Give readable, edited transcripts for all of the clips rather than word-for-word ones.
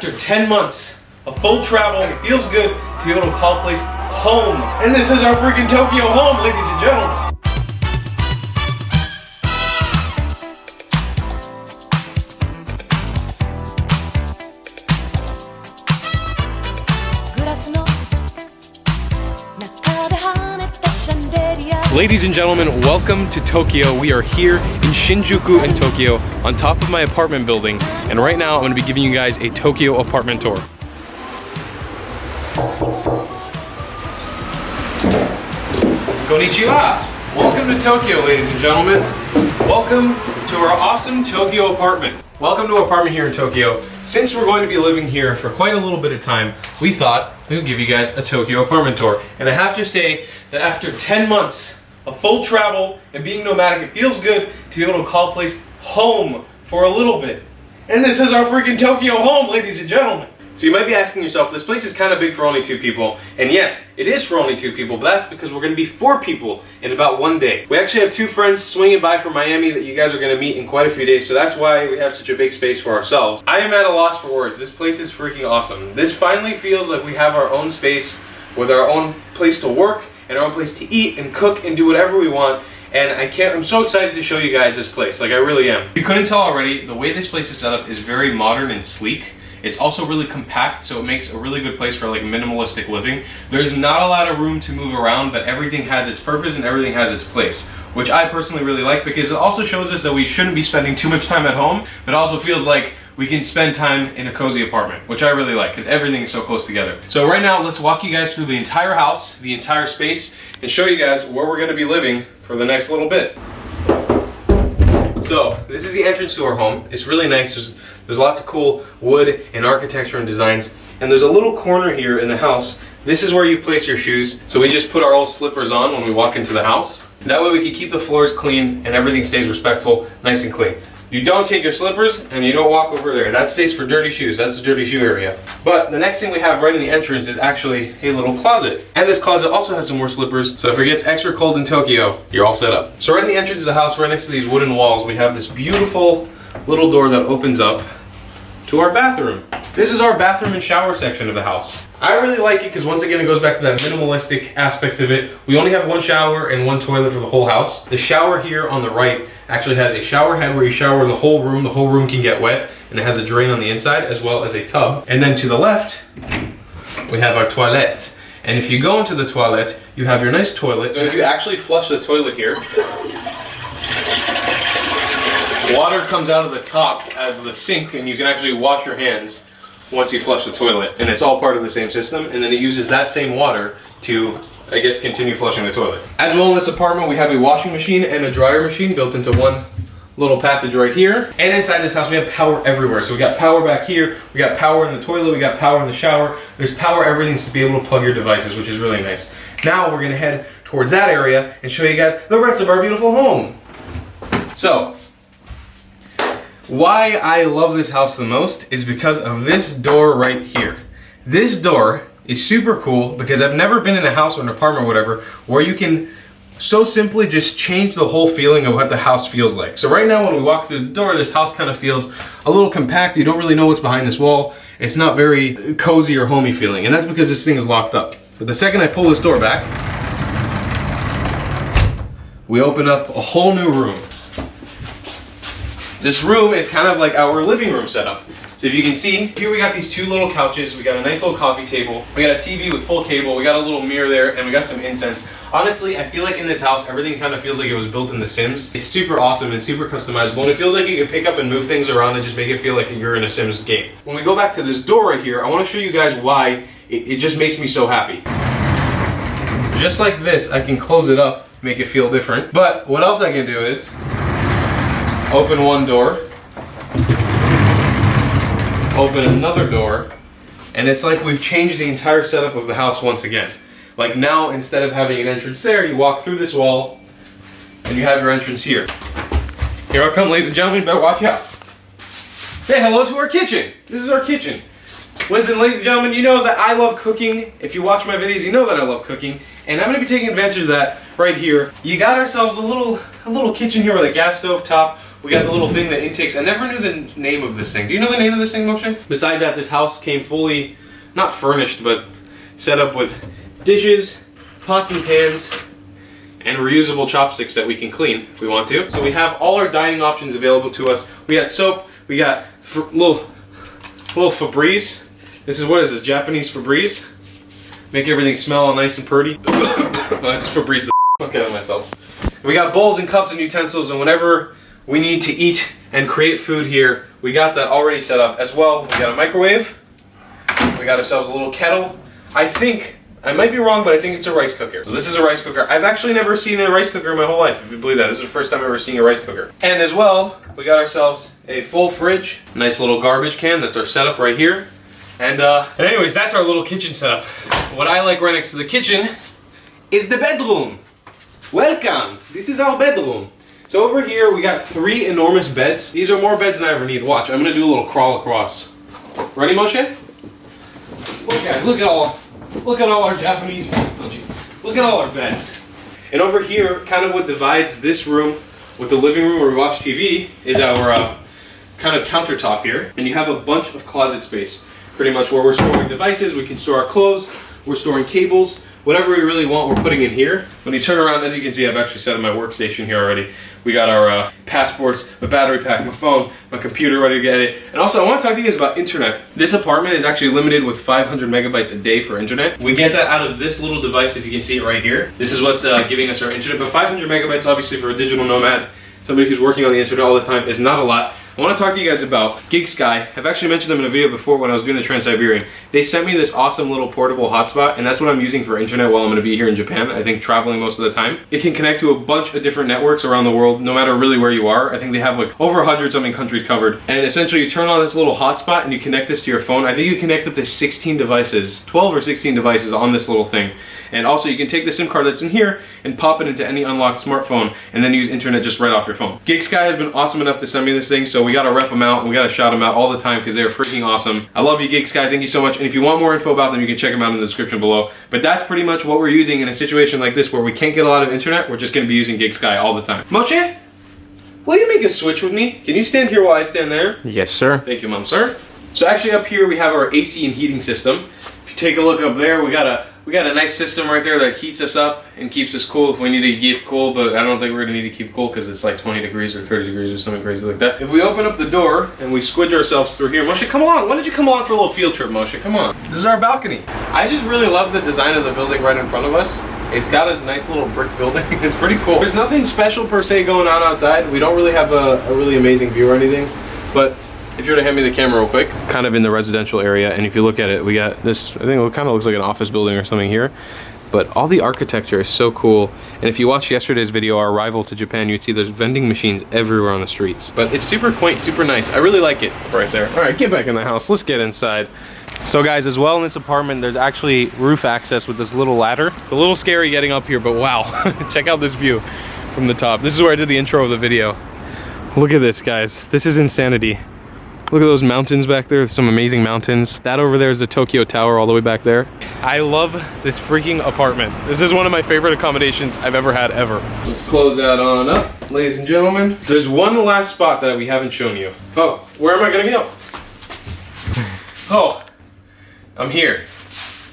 after 10 months of full travel, it feels good to be able to call a place home. And this is our freaking Tokyo home, ladies and gentlemen. Ladies and gentlemen, welcome to Tokyo. We are here in Shinjuku in Tokyo on top of my apartment building, and right now I'm going to be giving you guys a Tokyo apartment tour. Konnichiwa! Welcome to Tokyo, ladies and gentlemen. Welcome to our awesome Tokyo apartment. Welcome to our apartment here in Tokyo. Since we're going to be living here for quite a little bit of time, we thought we would give you guys a Tokyo apartment tour. And I have to say that after 10 months of full travel and being nomadic, it feels good to be able to call a place home for a little bit. And this is our freaking Tokyo home, ladies and gentlemen. So you might be asking yourself, this place is kind of big for only 2 people. And yes, it is for only 2 people, but that's because we're going to be 4 people in about 1 day. We actually have 2 friends swinging by from Miami that you guys are going to meet in quite a few days, so that's why we have such a big space for ourselves. I am at a loss for words. This place is freaking awesome. This finally feels like we have our own space with our own place to work and our own place to eat and cook and do whatever we want. And I'm so excited to show you guys this place, like I really am. If you couldn't tell already, the way this place is set up is very modern and sleek. It's also really compact, so it makes a really good place for like minimalistic living. There's not a lot of room to move around, but everything has its purpose and everything has its place, which I personally really like because it also shows us that we shouldn't be spending too much time at home, but it also feels like we can spend time in a cozy apartment, which I really like because everything is so close together. So right now, let's walk you guys through the entire house, the entire space, and show you guys where we're gonna be living for the next little bit. So this is the entrance to our home. It's really nice. There's lots of cool wood and architecture and designs. And there's a little corner here in the house. This is where you place your shoes. So we just put our old slippers on when we walk into the house. That way we can keep the floors clean and everything stays respectful, nice and clean. You don't take your slippers and you don't walk over there. That stays for dirty shoes. That's the dirty shoe area. But the next thing we have right in the entrance is actually a little closet. And this closet also has some more slippers, so if it gets extra cold in Tokyo, you're all set up. So right in the entrance of the house, right next to these wooden walls, we have this beautiful little door that opens up to our bathroom. This is our bathroom and shower section of the house. I really like it because once again it goes back to that minimalistic aspect of it. We only have 1 shower and 1 toilet for the whole house. The shower here on the right actually has a shower head where you shower in the whole room. The whole room can get wet, and it has a drain on the inside as well as a tub. And then to the left, we have our toilet. And if you go into the toilet, you have your nice toilet. So if you actually flush the toilet here, water comes out of the top of the sink and you can actually wash your hands once you flush the toilet. And it's all part of the same system, and then it uses that same water to, I guess, continue flushing the toilet. As well in this apartment, we have a washing machine and a dryer machine built into one little package right here. And inside this house, we have power everywhere. So we got power back here, we got power in the toilet, we got power in the shower. There's power everything to be able to plug your devices, which is really nice. Now we're gonna head towards that area and show you guys the rest of our beautiful home. So, why I love this house the most is because of this door right here. This door is super cool because I've never been in a house or an apartment or whatever where you can so simply just change the whole feeling of what the house feels like. So right now when we walk through the door, this house kind of feels a little compact. You don't really know what's behind this wall. It's not very cozy or homey feeling, and that's because this thing is locked up. But the second I pull this door back, we open up a whole new room. This room is kind of like our living room setup. So if you can see, here we got these 2 little couches, we got a nice little coffee table, we got a TV with full cable, we got a little mirror there, and we got some incense. Honestly, I feel like in this house, everything kind of feels like it was built in The Sims. It's super awesome and super customizable, and it feels like you can pick up and move things around and just make it feel like you're in a Sims game. When we go back to this door right here, I want to show you guys why it just makes me so happy. Just like this, I can close it up, make it feel different. But what else I can do is open one door, open another door, and it's like we've changed the entire setup of the house once again. Like now, instead of having an entrance there, you walk through this wall, and you have your entrance here. Here I come, ladies and gentlemen, you better watch out. Say hello to our kitchen. This is our kitchen. Listen, ladies and gentlemen, you know that I love cooking. If you watch my videos, you know that I love cooking. And I'm gonna be taking advantage of that right here. You got ourselves a little kitchen here with a gas stove top, we got the little thing that intakes. I never knew the name of this thing. Do you know the name of this thing, Moshe? Besides that, this house came fully, not furnished, but set up with dishes, pots and pans, and reusable chopsticks that we can clean if we want to. So we have all our dining options available to us. We got soap, we got little Febreze. This is, what is this, Japanese Febreze? Make everything smell all nice and pretty. Just Febreze the fuck out of myself. We got bowls and cups and utensils, and whenever we need to eat and create food here, we got that already set up as well. We got a microwave. We got ourselves a little kettle. I think, I might be wrong, but I think it's a rice cooker. So this is a rice cooker. I've actually never seen a rice cooker in my whole life, if you believe that. This is the first time I've ever seen a rice cooker. And as well, we got ourselves a full fridge, nice little garbage can. That's our setup right here. And anyways, that's our little kitchen setup. What I like right next to the kitchen is the bedroom. Welcome. This is our bedroom. So over here, we got 3 enormous beds. These are more beds than I ever need. Watch, I'm gonna do a little crawl across. Ready, Moshe? Look, guys, look at all our Japanese, look at all our beds. And over here, kind of what divides this room with the living room where we watch TV is our kind of countertop here. And you have a bunch of closet space, pretty much where we're storing devices. We can store our clothes, we're storing cables, whatever we really want, we're putting in here. When you turn around, as you can see, I've actually set up my workstation here already. We got our passports, my battery pack, my phone, my computer ready to get it. And also, I want to talk to you guys about internet. This apartment is actually limited with 500 megabytes a day for internet. We get that out of this little device, if you can see it right here. This is what's giving us our internet, but 500 megabytes, obviously, for a digital nomad, somebody who's working on the internet all the time, is not a lot. I want to talk to you guys about GIGSKY. I've actually mentioned them in a video before when I was doing the Trans-Siberian. They sent me this awesome little portable hotspot, and that's what I'm using for internet while I'm going to be here in Japan. I think traveling most of the time. It can connect to a bunch of different networks around the world, no matter really where you are. I think they have like over 100-something countries covered. And essentially, you turn on this little hotspot and you connect this to your phone. I think you connect up to 16 devices, 12 or 16 devices on this little thing. And also, you can take the SIM card that's in here and pop it into any unlocked smartphone, and then use internet just right off your phone. GIGSKY has been awesome enough to send me this thing, so we gotta rep them out and we gotta shout them out all the time because they're freaking awesome. I love you, GIGSKY. Thank you so much. And if you want more info about them, you can check them out in the description below. But that's pretty much what we're using in a situation like this where we can't get a lot of internet. We're just gonna be using GIGSKY all the time. Moshe, will you make a switch with me? Can you stand here while I stand there? Yes, sir. Thank you, Mom, sir. So actually up here we have our AC and heating system. If you take a look up there, we got a nice system right there that heats us up and keeps us cool if we need to keep cool, but I don't think we're gonna need to keep cool because it's like 20 degrees or 30 degrees or something crazy like that. If we open up the door and we squidge ourselves through here, Moshe, come along. Why don't you come along for a little field trip, Moshe? Come on. This is our balcony. I just really love the design of the building right in front of us. It's got a nice little brick building. It's pretty cool. There's nothing special per se going on outside. We don't really have a really amazing view or anything, but if you were to hand me the camera real quick, kind of in the residential area, and if you look at it, we got this, I think it kind of looks like an office building or something here, but all the architecture is so cool. And if you watched yesterday's video, our arrival to Japan, you'd see there's vending machines everywhere on the streets. But it's super quaint, super nice. I really like it right there. All right, get back in the house. Let's get inside. So guys, as well in this apartment, there's actually roof access with this little ladder. It's a little scary getting up here, but wow. Check out this view from the top. This is where I did the intro of the video. Look at this, guys. This is insanity. Look at those mountains back there, some amazing mountains. That over there is the Tokyo Tower all the way back there. I love this freaking apartment. This is one of my favorite accommodations I've ever had, ever. Let's close that on up, ladies and gentlemen. There's one last spot that we haven't shown you. Oh, where am I gonna go? Oh, I'm here.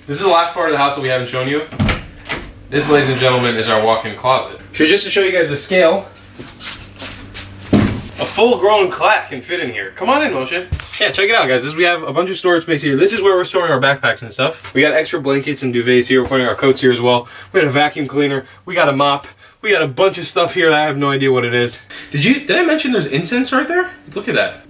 This is the last part of the house that we haven't shown you. This, ladies and gentlemen, is our walk-in closet. So just to show you guys the scale, a full-grown CLATT can fit in here. Come on in, Moshe. Yeah, check it out, guys. We have a bunch of storage space here. This is where we're storing our backpacks and stuff. We got extra blankets and duvets here. We're putting our coats here as well. We got a vacuum cleaner. We got a mop. We got a bunch of stuff here that I have no idea what it is. Did I mention there's incense right there? Look at that.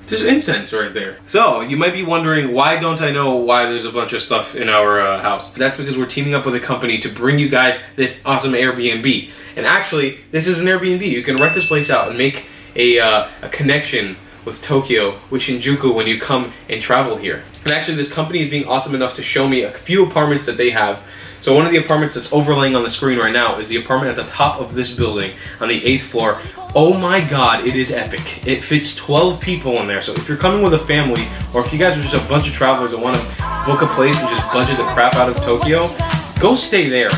There's incense right there. So, you might be wondering, why don't I know why there's a bunch of stuff in our house? That's because we're teaming up with a company to bring you guys this awesome Airbnb. And actually, this is an Airbnb. You can rent this place out and make a connection with Tokyo, with Shinjuku, when you come and travel here. And actually, this company is being awesome enough to show me a few apartments that they have. So one of the apartments that's overlaying on the screen right now is the apartment at the top of this building on the 8th floor. Oh my god, it is epic. It fits 12 people in there. So if you're coming with a family, or if you guys are just a bunch of travelers that want to book a place and just budget the crap out of Tokyo, go stay there.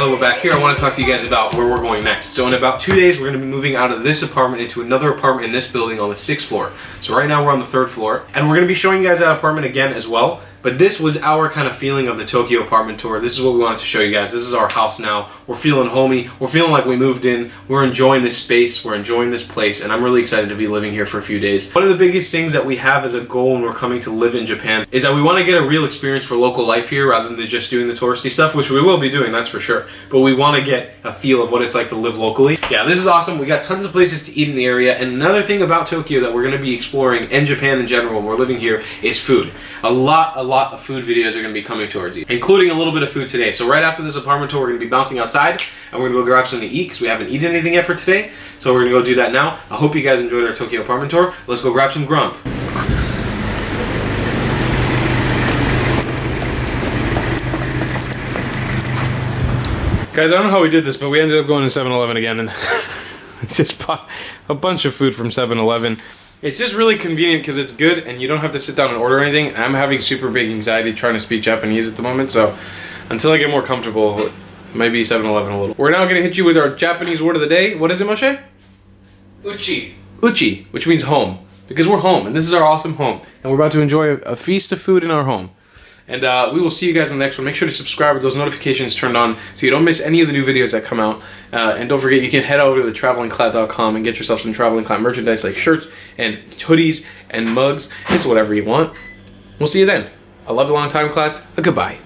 now that we're back here, I want to talk to you guys about where we're going next. So in about 2 days, we're going to be moving out of this apartment into another apartment in this building on the 6th floor. So right now we're on the 3rd floor, and we're going to be showing you guys that apartment again as well. But this was our kind of feeling of the Tokyo apartment tour. This is what we wanted to show you guys. This is our house now. We're feeling homey. We're feeling like we moved in. We're enjoying this space. We're enjoying this place. And I'm really excited to be living here for a few days. One of the biggest things that we have as a goal when we're coming to live in Japan is that we want to get a real experience for local life here rather than just doing the touristy stuff, which we will be doing, that's for sure. But we want to get a feel of what it's like to live locally. Yeah, this is awesome. We got tons of places to eat in the area. And another thing about Tokyo that we're going to be exploring, and Japan in general when we're living here, is food. A lot of food videos are going to be coming towards you, including a little bit of food today. So right after this apartment tour, we're going to be bouncing outside and we're going to go grab something to eat because we haven't eaten anything yet for today. So we're going to go do that now. I hope you guys enjoyed our Tokyo apartment tour. Let's go grab some grump. Guys, I don't know how we did this, but we ended up going to 7-Eleven again and just bought a bunch of food from 7-Eleven. It's just really convenient because it's good and you don't have to sit down and order anything. I'm having super big anxiety trying to speak Japanese at the moment, so until I get more comfortable, maybe 7-Eleven a little. We're now going to hit you with our Japanese word of the day. What is it, Moshe? Uchi. Uchi, which means home. Because we're home, and this is our awesome home. And we're about to enjoy a feast of food in our home. And we will see you guys in the next one. Make sure to subscribe with those notifications turned on so you don't miss any of the new videos that come out. And don't forget, you can head over to thetravelingclatt.com and get yourself some Traveling Clatt merchandise like shirts and hoodies and mugs. It's whatever you want. We'll see you then. I love you long time, Clatts. Goodbye.